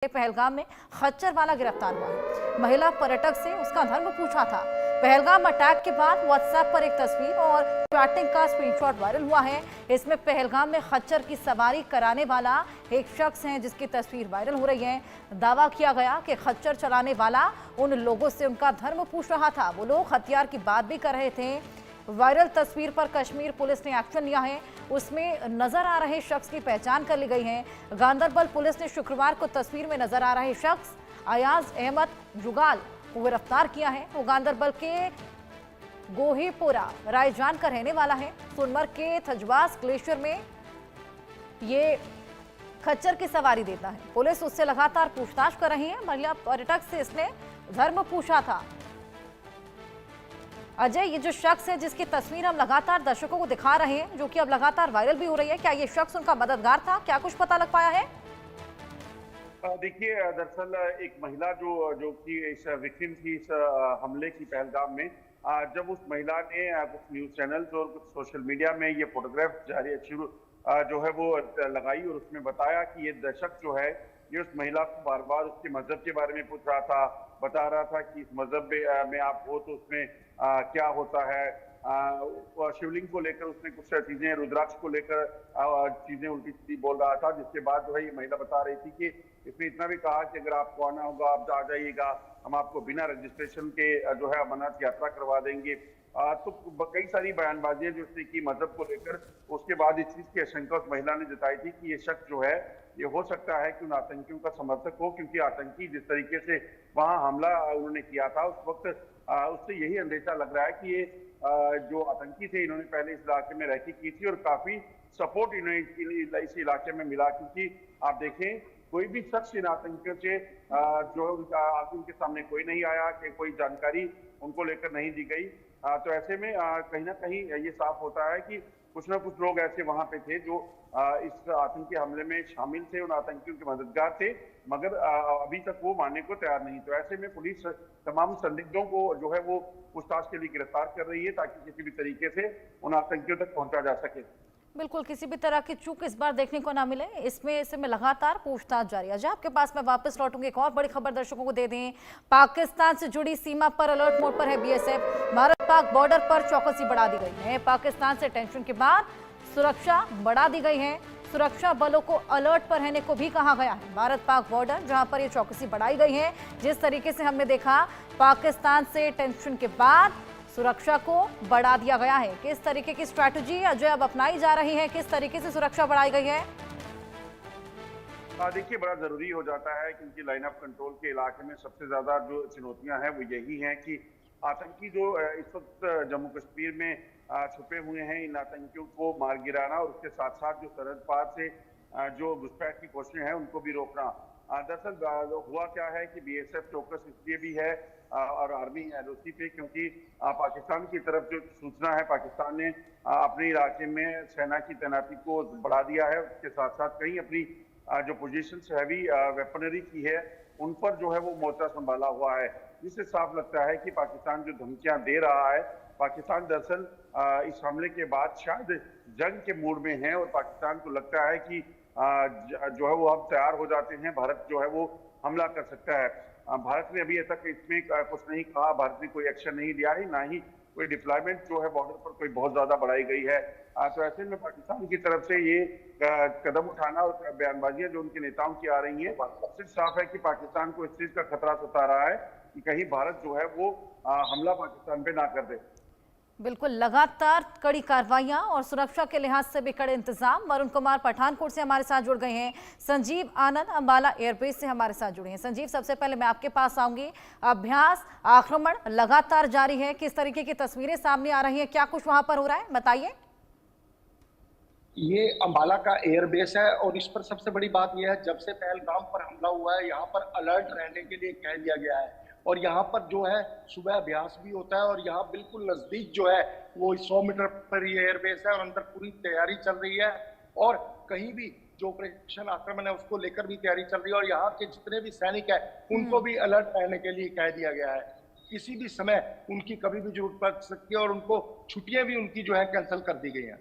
पहलगाम में खच्चर वाला गिरफ्तार हुआ है। महिला पर्यटक से उसका धर्म पूछा था। पहलगाम अटैक के बाद व्हाट्सएप पर एक तस्वीर और चैटिंग का स्क्रीनशॉट वायरल हुआ है। इसमें पहलगाम में खच्चर की सवारी कराने वाला एक शख्स है जिसकी तस्वीर वायरल हो रही है। दावा किया गया कि खच्चर चलाने वाला उन लोगों से उनका धर्म पूछ रहा था। वो लोग हथियार की बात भी कर रहे थे। वायरल तस्वीर पर कश्मीर पुलिस ने एक्शन लिया है। उसमें नजर आ रहे शख्स की पहचान कर ली गई है। गांदरबल पुलिस ने शुक्रवार को तस्वीर में नजर आ रहे शख्स अयाज अहमद जुगाल को गिरफ्तार किया है। वो गांदरबल के गोहीपुरा रायजान का रहने वाला है। सोनमर्ग के थजवास ग्लेशियर में ये खच्चर की सवारी देता है। पुलिस उससे लगातार पूछताछ कर रही है। महिला पर्यटक से इसने धर्म पूछा था। अजय, ये जो शख्स है जिसकी तस्वीर हम लगातार दर्शकों को दिखा रहे हैं, जो कि अब लगातार वायरल भी हो रही है, क्या ये शख्स उनका मददगार था? क्या कुछ पता लग पाया है? देखिए, दरअसल एक महिला जो कि इस विक्टिम थी इस हमले की पहलगाम में, जब उस महिला ने कुछ न्यूज चैनल्स और कुछ सोशल मीडिया में ये फोटोग्राफ जारी जो है वो लगाई और उसमें बताया कि ये शख्स जो है ये उस महिला को बार बार उसके मजहब के बारे में पूछ रहा था, बता रहा था कि इस मजहब में आप हो तो उसमें क्या होता है। शिवलिंग को लेकर उसने कुछ चीजें, रुद्राक्ष को लेकर चीजें उल्टी सीधी बोल रहा था, जिसके बाद जो है ये महिला बता रही थी कि इसने इतना भी कहा कि अगर आपको आना होगा आप आ जाइएगा, हम आपको बिना रजिस्ट्रेशन के जो है अमरनाथ यात्रा करवा देंगे। तो कई सारी बयानबाजियां जो उसने की मजहब को लेकर। उसके बाद इस चीज की आशंका उस महिला ने जताई थी कि ये शख्स जो है ये हो सकता है कि उन आतंकियों का समर्थक हो, क्योंकि आतंकी जिस तरीके से वहां हमला उन्होंने किया था उस वक्त उससे यही अंदेशा लग रहा है कि ये जो आतंकी थे इन्होंने पहले इस इलाके में रैकी की थी और काफी सपोर्ट इन्हें इस इलाके में मिला, क्योंकि आप देखें कोई भी शख्स इन आतंकियों से जो उनके सामने कोई नहीं आया, कि कोई जानकारी उनको लेकर नहीं दी गई। तो ऐसे में कहीं ना कहीं ये साफ होता है कि कुछ ना कुछ लोग ऐसे वहां पे थे जो इस आतंकी हमले में शामिल थे, उन आतंकियों के मददगार थे, मगर अभी तक वो मानने को तैयार नहीं। तो ऐसे में पुलिस तमाम संदिग्धों को जो है वो पूछताछ के लिए गिरफ्तार कर रही है ताकि किसी भी तरीके से उन आतंकियों तक पहुंचा जा सके। बिल्कुल, किसी भी तरह की चूक इस बार देखने को ना मिले, इसमें लगातार पूछताछ जारी है। आपके पास मैं वापस लौटूंगी। एक और बड़ी खबर दर्शकों को दे दें। पाकिस्तान से जुड़ी सीमा पर अलर्ट मोड पर है बीएसएफ। भारत पाक बॉर्डर पर चौकसी बढ़ा दी गई है। पाकिस्तान से टेंशन के बाद सुरक्षा बढ़ा दी गई है। सुरक्षा बलों को अलर्ट पर रहने को भी कहा गया है। भारत पाक बॉर्डर जहां पर यह चौकसी बढ़ाई गई है, जिस तरीके से हमने देखा पाकिस्तान से टेंशन के बाद सुरक्षा को बढ़ा दिया गया है। किस तरीके की स्ट्रैटेजी अजय अब अपनाई जा रही है, किस तरीके से सुरक्षा बढ़ाई गई है? देखिए, बड़ा जरूरी हो जाता है क्योंकि लाइन ऑफ कंट्रोल के इलाके में सबसे ज्यादा जो चुनौतियां हैं वो यही हैं कि आतंकी जो इस वक्त जम्मू कश्मीर में छुपे हुए हैं, इन आतंकियों को मार गिराना और उसके साथ साथ जो सरहद पार से जो घुसपैठ की कोशिशें हैं उनको भी रोकना। दरअसल हुआ क्या है कि बीएसएफ चौकस इसलिए भी है और आर्मी एलओसी पे, क्योंकि पाकिस्तान की तरफ जो सूचना है, पाकिस्तान ने अपने इलाके में सेना की तैनाती को बढ़ा दिया है। उसके साथ साथ कहीं अपनी जो पोजीशंस हैवी वेपनरी की है उन पर जो है वो मोर्चा संभाला हुआ है, जिससे साफ लगता है कि पाकिस्तान जो धमकियां दे रहा है, पाकिस्तान दरअसल इस हमले के बाद शायद जंग के मूड में है और पाकिस्तान को लगता है कि जो है वो अब तैयार हो जाते हैं, भारत जो है वो हमला कर सकता है। भारत ने अभी तक इसमें कुछ नहीं कहा, भारत ने कोई एक्शन नहीं लिया है, ना ही कोई डिप्लॉयमेंट जो है बॉर्डर पर कोई बहुत ज्यादा बढ़ाई गई है। तो ऐसे में पाकिस्तान की तरफ से ये कदम उठाना और बयानबाजियां जो उनके नेताओं की आ रही है, सिर्फ साफ है कि पाकिस्तान को इस चीज का खतरा सता रहा है कि कहीं भारत जो है वो हमला पाकिस्तान पे ना कर दे। बिल्कुल, लगातार कड़ी कार्रवाइयां और सुरक्षा के लिहाज से भी कड़े इंतजाम। वरुण कुमार पठानकोट से हमारे साथ जुड़ गए हैं। संजीव आनंद अंबाला एयरबेस से हमारे साथ जुड़े हैं। संजीव, सबसे पहले मैं आपके पास आऊंगी। अभ्यास आक्रमण लगातार जारी है, किस तरीके की तस्वीरें सामने आ रही हैं, क्या कुछ वहां पर हो रहा है, बताइए। ये अंबाला का एयरबेस है और इस पर सबसे बड़ी बात यह है, जब से पहलगाम पर हमला हुआ है यहाँ पर अलर्ट रहने के लिए कह दिया गया है और यहाँ पर जो है सुबह अभ्यास भी होता है और यहाँ बिल्कुल नजदीक जो है वो 100 मीटर पर ये एयरबेस है और अंदर पूरी तैयारी चल रही है और कहीं भी जो ऑपरेशन आक्रमण है उसको लेकर भी तैयारी चल रही है और यहाँ के जितने भी सैनिक है उनको भी अलर्ट रहने के लिए कह दिया गया है। किसी भी समय उनकी कभी भी जरूरत पड़ सकती है और उनको छुट्टियां भी उनकी जो है कैंसिल कर दी गई हैं।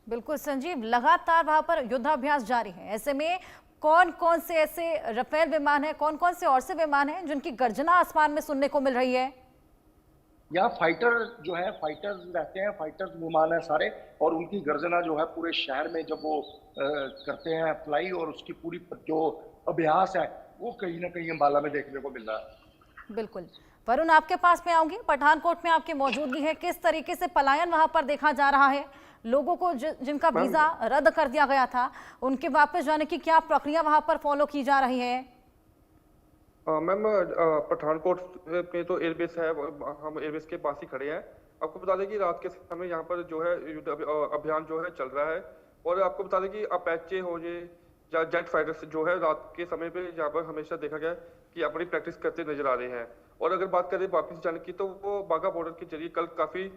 बिल्कुल संजीव, लगातार वहां पर युद्धाभ्यास जारी है। ऐसे में कौन कौन से ऐसे राफेल विमान है, कौन कौन से और से विमान हैं जिनकी गर्जना आसमान में सुनने को मिल रही है? यहाँ फाइटर जो है, फाइटर्स रहते हैं, फाइटर्स विमान है सारे, और उनकी गर्जना जो है पूरे शहर में जब वो करते हैं फ्लाई, और उसकी पूरी जो अभ्यास है वो कहीं ना कहीं अंबाला में देखने को मिल रहा है। बिल्कुल वरुण, आपके पास में आऊंगी। पठानकोट में आपकी मौजूदगी है, किस तरीके से पलायन वहां पर देखा जा रहा है? लोगों को जिनका वीजा रद्द कर दिया गया था, उनके वापस जाने की क्या प्रक्रिया वहां पर फॉलो की जा रही है? मैम, पठानकोट में तो एयरबेस है, हम एयरबेस के पास ही खड़े हैं। आपको बता दें कि रात के समय यहाँ पर जो है युद्ध अभियान जो है चल रहा है। और आपको बता दें कि अपैचे हो ये या जेट फाइटर्स जो है रात के समय पे यहाँ पर हमेशा देखा गया कि अपनी प्रैक्टिस करते नजर आ रहे हैं। और अगर बात करें वापस जाने की, तो वो बाघा बॉर्डर के जरिए कल काफी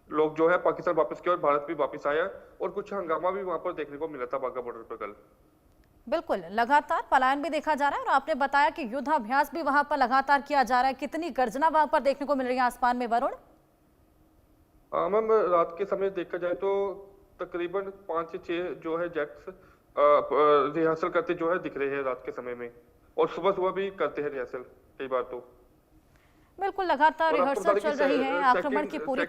लोग जो है पाकिस्तान वापस किए और भारत भी वापस आया, और कुछ हंगामा भी वहां पर देखने को मिला था बाघा बॉर्डर पर कल। बिल्कुल, लगातार पलायन भी देखा जा रहा है और आपने बताया कि युद्धाभ्यास भी वहां पर लगातार किया जा रहा है। कितनी गर्जना वहां पर देखने को मिल रही है आसमान में, वरुण? मैम, रात के समय देखा जाए तो तकरीबन 5 से 6 जो है जेट्स रिहर्सल करते जो है दिख रहे हैं रात के समय में, और सुबह सुबह भी करते हैं रिहर्सल कई बार तो। बिल्कुल, लगातार रिहर्सल चल रही है, आक्रमण की पूरी